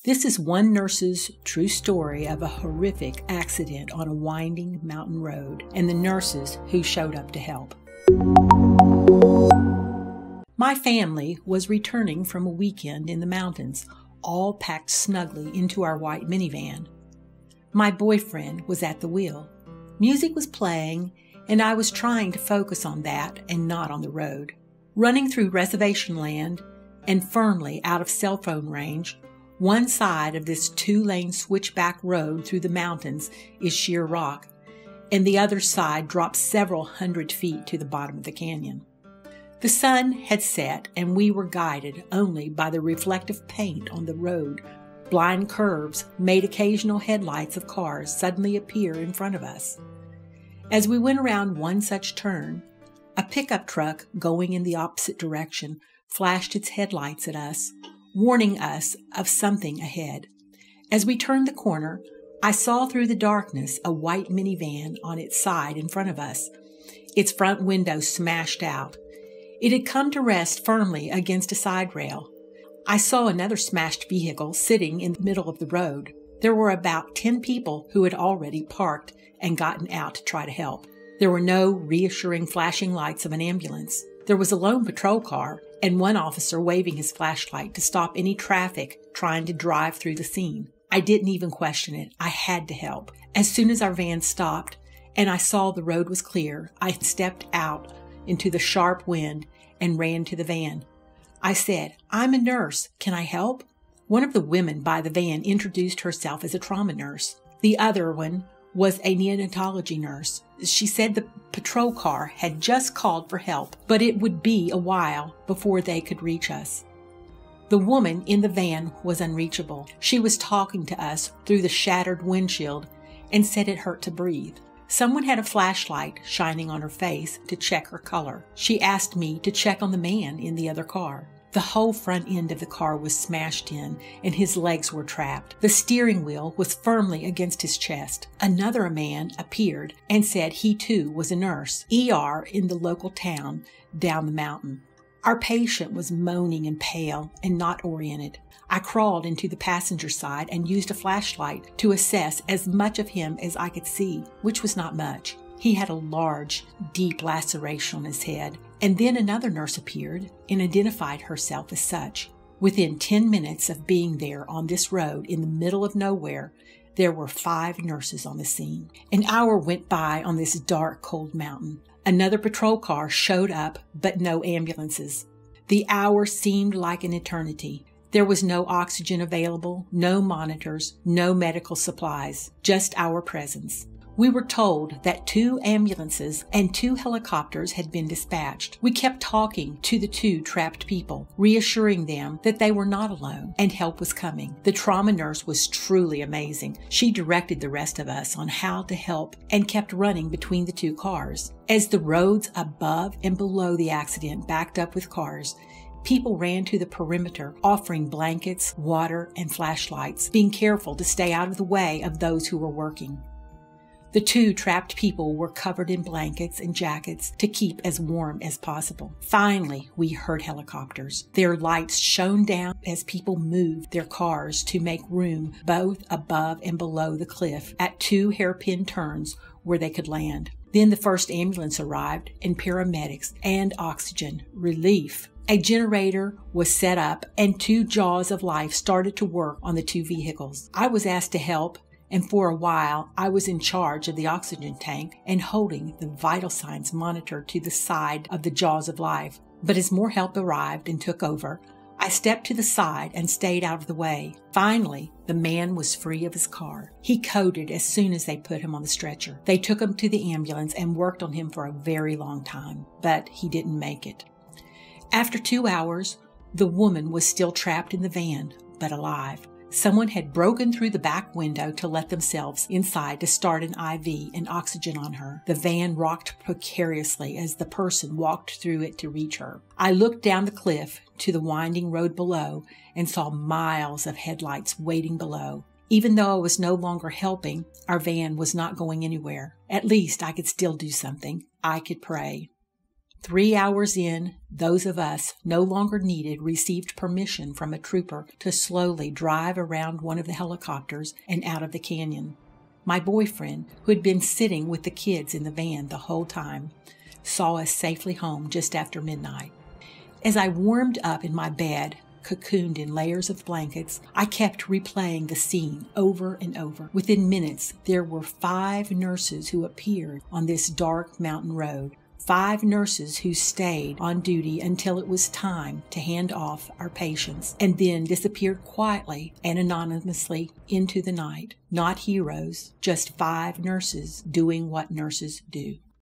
This is one nurse's true story of a horrific accident on a winding mountain road and the nurses who showed up to help. My family was returning from a weekend in the mountains, all packed snugly into our white minivan. My boyfriend was at the wheel. Music was playing, and I was trying to focus on that and not on the road. Running through reservation land and firmly out of cell phone range, one side of this 2-lane switchback road through the mountains is sheer rock, and the other side drops several hundred feet to the bottom of the canyon. The sun had set, and we were guided only by the reflective paint on the road. Blind curves made occasional headlights of cars suddenly appear in front of us. As we went around one such turn, a pickup truck going in the opposite direction flashed its headlights at us, warning us of something ahead. As we turned the corner, I saw through the darkness a white minivan on its side in front of us, its front window smashed out. It had come to rest firmly against a side rail. I saw another smashed vehicle sitting in the middle of the road. There were about 10 people who had already parked and gotten out to try to help. There were no reassuring flashing lights of an ambulance. There was a lone patrol car and one officer waving his flashlight to stop any traffic trying to drive through the scene. I didn't even question it. I had to help. As soon as our van stopped and I saw the road was clear, I stepped out into the sharp wind and ran to the van. I said, "I'm a nurse. Can I help?" One of the women by the van introduced herself as a trauma nurse. The other one was a neonatology nurse. She said the patrol car had just called for help, but it would be a while before they could reach us. The woman in the van was unreachable. She was talking to us through the shattered windshield and said it hurt to breathe. Someone had a flashlight shining on her face to check her color. She asked me to check on the man in the other car. The whole front end of the car was smashed in, and his legs were trapped. The steering wheel was firmly against his chest. Another man appeared and said he too was a nurse, ER in the local town down the mountain. Our patient was moaning and pale and not oriented. I crawled into the passenger side and used a flashlight to assess as much of him as I could see, which was not much. He had a large, deep laceration on his head, and then another nurse appeared and identified herself as such. Within 10 minutes of being there on this road in the middle of nowhere, there were 5 nurses on the scene. An hour went by on this dark, cold mountain. Another patrol car showed up, but no ambulances. The hour seemed like an eternity. There was no oxygen available, no monitors, no medical supplies, just our presence. We were told that 2 ambulances and 2 helicopters had been dispatched. We kept talking to the 2 trapped people, reassuring them that they were not alone and help was coming. The trauma nurse was truly amazing. She directed the rest of us on how to help and kept running between the 2 cars. As the roads above and below the accident backed up with cars, people ran to the perimeter, offering blankets, water, and flashlights, being careful to stay out of the way of those who were working. The 2 trapped people were covered in blankets and jackets to keep as warm as possible. Finally, we heard helicopters. Their lights shone down as people moved their cars to make room both above and below the cliff at 2 hairpin turns where they could land. Then the first ambulance arrived, and paramedics and oxygen relief. A generator was set up, and 2 jaws of life started to work on the 2 vehicles. I was asked to help, and for a while I was in charge of the oxygen tank and holding the vital signs monitor to the side of the jaws of life. But as more help arrived and took over, I stepped to the side and stayed out of the way. Finally, the man was free of his car. He coded as soon as they put him on the stretcher. They took him to the ambulance and worked on him for a very long time, but he didn't make it. After 2 hours, the woman was still trapped in the van, but alive. Someone had broken through the back window to let themselves inside to start an IV and oxygen on her. The van rocked precariously as the person walked through it to reach her. I looked down the cliff to the winding road below and saw miles of headlights waiting below. Even though I was no longer helping, our van was not going anywhere. At least I could still do something. I could pray. 3 hours in, those of us no longer needed received permission from a trooper to slowly drive around one of the helicopters and out of the canyon. My boyfriend, who had been sitting with the kids in the van the whole time, saw us safely home just after midnight. As I warmed up in my bed, cocooned in layers of blankets, I kept replaying the scene over and over. Within minutes, there were 5 nurses who appeared on this dark mountain road. 5 nurses who stayed on duty until it was time to hand off our patients, and then disappeared quietly and anonymously into the night. Not heroes, just 5 nurses doing what nurses do.